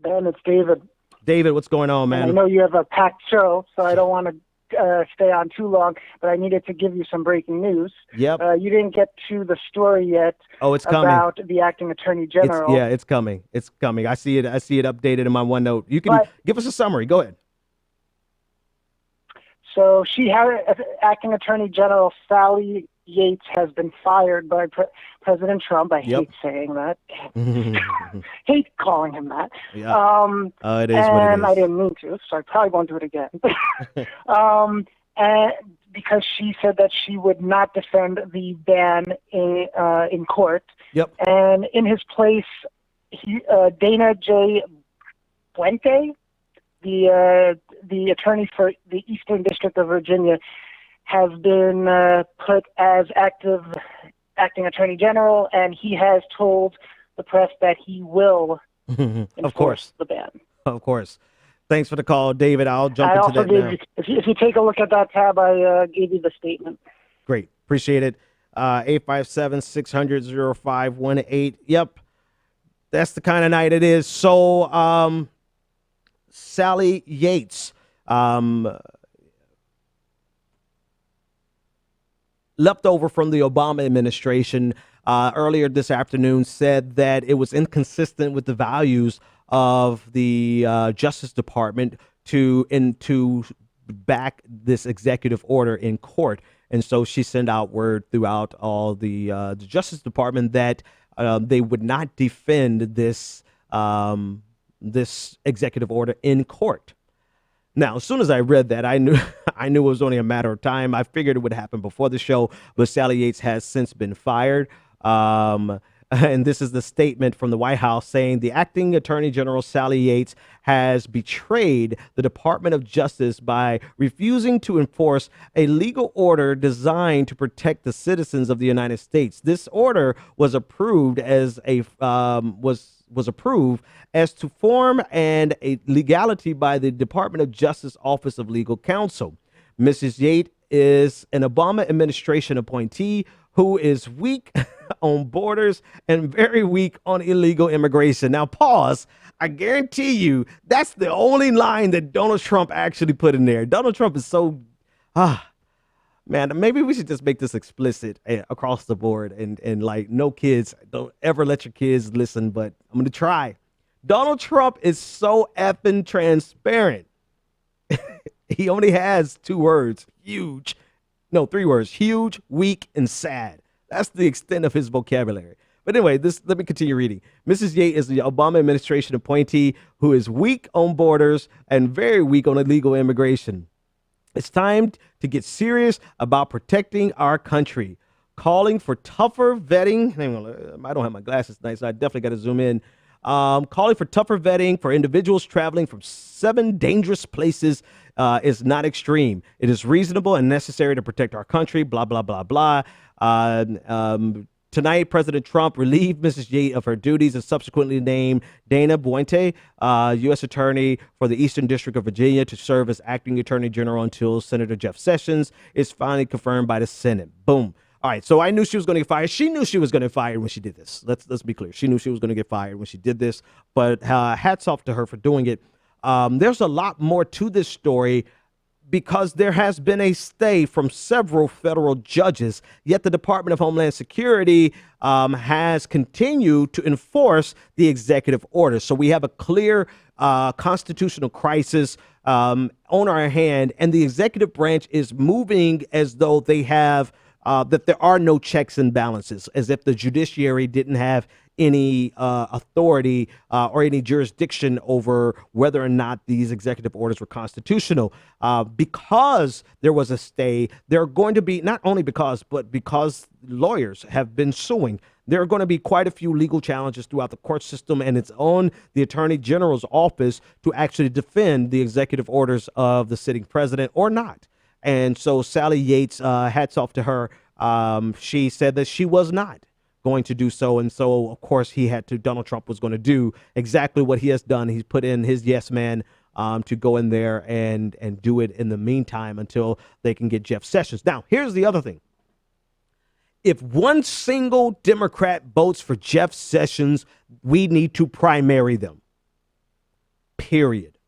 Ben, it's David. David, what's going on, man? And I know you have a packed show, so I don't want to stay on too long, but I needed to give you some breaking news. Yep. You didn't get to the story yet. Oh, it's coming. About the acting attorney general. It's coming. It's coming. I see it updated in my OneNote. You can give us a summary. Go ahead. So acting attorney general Sally Yates has been fired by President Trump. I hate saying that. Hate calling him that. Yeah. It is what it is. And I didn't mean to, so I probably won't do it again. And because she said that she would not defend the ban in court. Yep. And in his place, Dana J. Buente, the attorney for the Eastern District of Virginia, has been put as acting attorney general, and he has told the press that he will enforce the ban. Of course. Thanks for the call, David. I'll jump into that now. If you take a look at that tab, I gave you the statement. Great. Appreciate it. 857-600-0518. Yep. That's the kind of night it is. So, Sally Yates, left over from the Obama administration, earlier this afternoon said that it was inconsistent with the values of the Justice Department to back this executive order in court. And so she sent out word throughout all the Justice Department that they would not defend this executive order in court. Now, as soon as I read that, I knew it was only a matter of time. I figured it would happen before the show, but Sally Yates has since been fired. And this is the statement from the White House saying the acting attorney general, Sally Yates, has betrayed the Department of Justice by refusing to enforce a legal order designed to protect the citizens of the United States. This order was approved as approved as to form and a legality by the Department of Justice Office of Legal Counsel. Mrs. Yates is an Obama administration appointee who is weak on borders and very weak on illegal immigration. Now, pause. I guarantee you that's the only line that Donald Trump actually put in there. Donald Trump is so, man, maybe we should just make this explicit across the board and like, no kids, don't ever let your kids listen, but I'm going to try. Donald Trump is so effing transparent. He only has 2 words, huge. No, 3 words, huge, weak, and sad. That's the extent of his vocabulary. But anyway, let me continue reading. Mrs. Yates is the Obama administration appointee who is weak on borders and very weak on illegal immigration. It's time to get serious about protecting our country, calling for tougher vetting. I don't have my glasses tonight, so I definitely got to zoom in. Calling for tougher vetting for individuals traveling from 7 dangerous places is not extreme. It is reasonable and necessary to protect our country, blah, blah, blah, blah. Tonight, President Trump relieved Mrs. Yates of her duties and subsequently named Dana Buente, U.S. Attorney for the Eastern District of Virginia, to serve as acting Attorney General until Senator Jeff Sessions is finally confirmed by the Senate. Boom. All right, so I knew she was going to get fired. She knew she was going to get fired when she did this. Let's be clear. She knew she was going to get fired when she did this, but hats off to her for doing it. There's a lot more to this story because there has been a stay from several federal judges, yet the Department of Homeland Security has continued to enforce the executive order. So we have a clear constitutional crisis on our hand, and the executive branch is moving as though they have that there are no checks and balances, as if the judiciary didn't have any authority or any jurisdiction over whether or not these executive orders were constitutional. Because there was a stay, there are going to be, not only because, but because lawyers have been suing, there are going to be quite a few legal challenges throughout the court system, and it's on the Attorney General's office to actually defend the executive orders of the sitting president or not. And so Sally Yates, hats off to her. She said that she was not going to do so. And so, of course, Donald Trump was going to do exactly what he has done. He's put in his yes man to go in there and do it in the meantime until they can get Jeff Sessions. Now, here's the other thing. If one single Democrat votes for Jeff Sessions, we need to primary them. period.